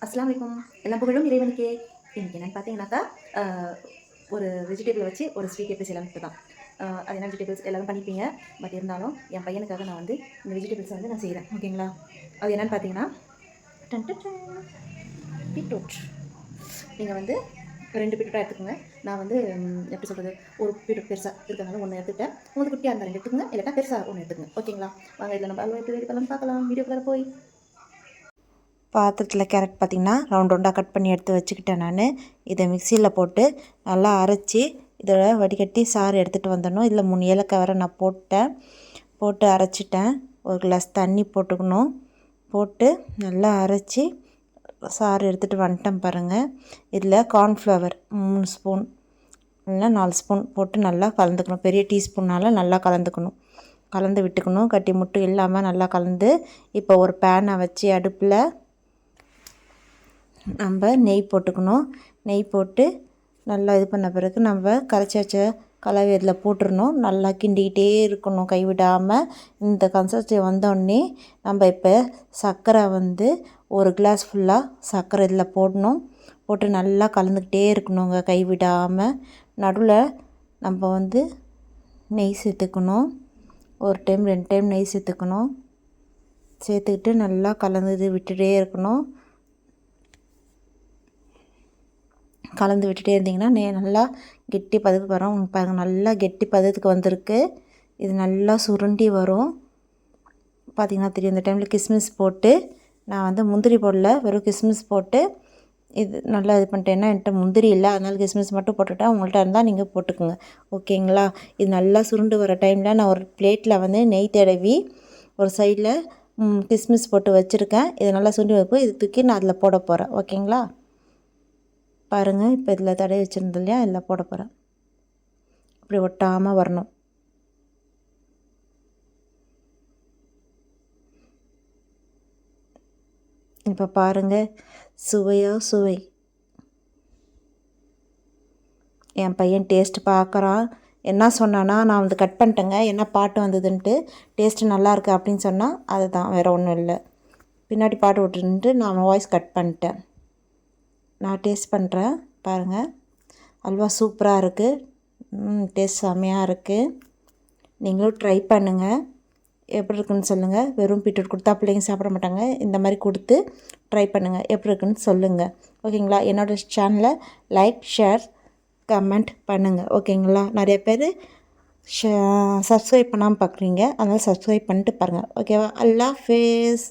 அஸ்ஸலாமு அலைக்கும். எல்லாம் புகழும் இறைவனுக்கே. இன்னைக்கு என்னென்னு பார்த்தீங்கன்னாக்கா ஒரு வெஜிடபிள் வச்சு ஒரு ஸ்வீட் எப்படி செய்யலாம்ட்டு தான். அது என்ன வெஜிடபிள்ஸ் எல்லாரும் பண்ணிப்பீங்க. பட் இருந்தாலும் என் பையனுக்காக நான் வந்து இந்த வெஜிடபிள்ஸ் வந்து நான் செய்கிறேன். ஓகேங்களா? அது என்னென்னு பார்த்தீங்கன்னா பீட்ரூட். நீங்கள் வந்து 2 பீட்ரூட்டாக எடுத்துக்கோங்க. நான் வந்து எப்படி சொல்கிறது, ஒரு பீட்ரூட் பெருசாக இருக்கிறதுனால 1 எடுத்துக்கிட்டேன். உங்களுக்கு குட்டியாக இருந்தால் 2 எடுத்துக்கோங்க, இல்லைனா பெருசாக 1 எடுத்துக்கோங்க. ஓகேங்களா? வாங்க இதில் நம்ம அல்வா எப்படி ரெடி பண்ணலாம்னு பார்க்கலாம். வீடியோக்குள்ளே போய் பாத்திரத்தில் கேரட் பார்த்திங்கன்னா ரவுண்டாக கட் பண்ணி எடுத்து வச்சுக்கிட்டேன். நான் இதை மிக்சியில் போட்டு நல்லா அரைச்சி இதோட வடிகட்டி சாறு எடுத்துகிட்டு வந்துடணும். இதில் 3 ஏலக்காய் வரை நான் போட்டு அரைச்சிட்டேன். ஒரு கிளாஸ் தண்ணி போட்டுக்கணும். போட்டு நல்லா அரைச்சி சாறு எடுத்துகிட்டு வந்துட்டேன் பாருங்கள். இதில் கார்ன்ஃப்ளவர் 3 ஸ்பூன் இல்லை 4 ஸ்பூன் போட்டு நல்லா கலந்துக்கணும். பெரிய டீஸ்பூனால் நல்லா கலந்து விட்டுக்கணும். கட்டி முட்டு இல்லாமல் நல்லா கலந்து இப்போ ஒரு பேனை வச்சு அடுப்பில் நம்ம நெய் போட்டுக்கணும். நெய் போட்டு நல்லா இது பண்ண பிறகு நம்ம கரைச்சி வச்ச கலவை இதில் போட்டுடணும். நல்லா கிண்டிக்கிட்டே இருக்கணும் கைவிடாமல். இந்த கன்சிஸ்டன்சி வந்தோடனே நம்ம இப்போ சர்க்கரை வந்து ஒரு கிளாஸ் ஃபுல்லாக சர்க்கரை இதில் போட்டு நல்லா கலந்துக்கிட்டே இருக்கணுங்க கைவிடாமல். நடுவில் நம்ம வந்து நெய் சேர்த்துக்கணும். ஒரு டைம் 2 டைம் நெய் சேர்த்துக்கிட்டு நல்லா கலந்து விட்டுட்டே இருக்கணும். கலந்து விட்டுட்டே இருந்திங்கன்னா நல்லா கெட்டி பதத்துக்கு வரும். பாருங்கள், நல்லா கெட்டி பதத்துக்கு வந்திருக்கு. இது நல்லா சுருண்டி வரும். பார்த்திங்கன்னா தெரியும். இந்த டைமில் கிஸ்மிஸ் போட்டு நான் வந்து முந்திரி போடல, வெறும் கிஸ்மிஸ் போட்டு இது நல்லா இது பண்ணிட்டேன்னா என்கிட்ட முந்திரி இல்லை, அதனால் கிஸ்மிஸ் மட்டும் போட்டுவிட்டேன். உங்கள்கிட்ட இருந்தால் நீங்கள் போட்டுக்கோங்க. ஓகேங்களா? இது நல்லா சுருண்டு வர டைமில் நான் ஒரு பிளேட்டில் வந்து நெய் தடவி ஒரு சைடில் கிஸ்மிஸ் போட்டு வச்சுருக்கேன். இது நல்லா சுருண்டி வைப்போம். இது தூக்கி நான் அதில் போட போகிறேன். ஓகேங்களா? பாருங்கள், இப்போ இதில் தடவி வச்சுருந்தோம் இல்லையா, இதில் போட போகிறேன். இப்படி ஒட்டாமல் வரணும். இப்போ பாருங்கள், சுவை. என் பையன் டேஸ்ட்டு பார்க்குறான். என்ன சொன்னான்னா, நான் வந்து கட் பண்ணிட்டேங்க, என்ன பாட்டு வந்ததுன்ட்டு. டேஸ்ட்டு நல்லாயிருக்கு அப்படின்னு சொன்னால் அதுதான், வேறு ஒன்றும் இல்லை. பின்னாடி பாட்டு விட்டுன்ட்டு நான் வாய்ஸ் கட் பண்ணிட்டேன். நான் டேஸ்ட் பண்ணுறேன். பாருங்கள், அல்வா சூப்பராக இருக்குது. டேஸ்ட் செம்மையாக இருக்குது. நீங்களும் ட்ரை பண்ணுங்கள். எப்படி இருக்குன்னு சொல்லுங்கள். வெறும் பீட்ரூட் கொடுத்தா பிள்ளைங்க சாப்பிட மாட்டாங்க. இந்த மாதிரி கொடுத்து ட்ரை பண்ணுங்கள். எப்படி இருக்குன்னு சொல்லுங்கள். ஓகேங்களா? என்னோடய சேனலை லைக், ஷேர், கமெண்ட் பண்ணுங்கள். ஓகேங்களா? நிறைய பேர் சப்ஸ்கிரைப் பண்ணாமல் பார்க்குறீங்க. அதனால் சப்ஸ்கிரைப் பண்ணிட்டு பாருங்கள். ஓகேவா? அல்லாஹ் ஹாஃபிஸ்.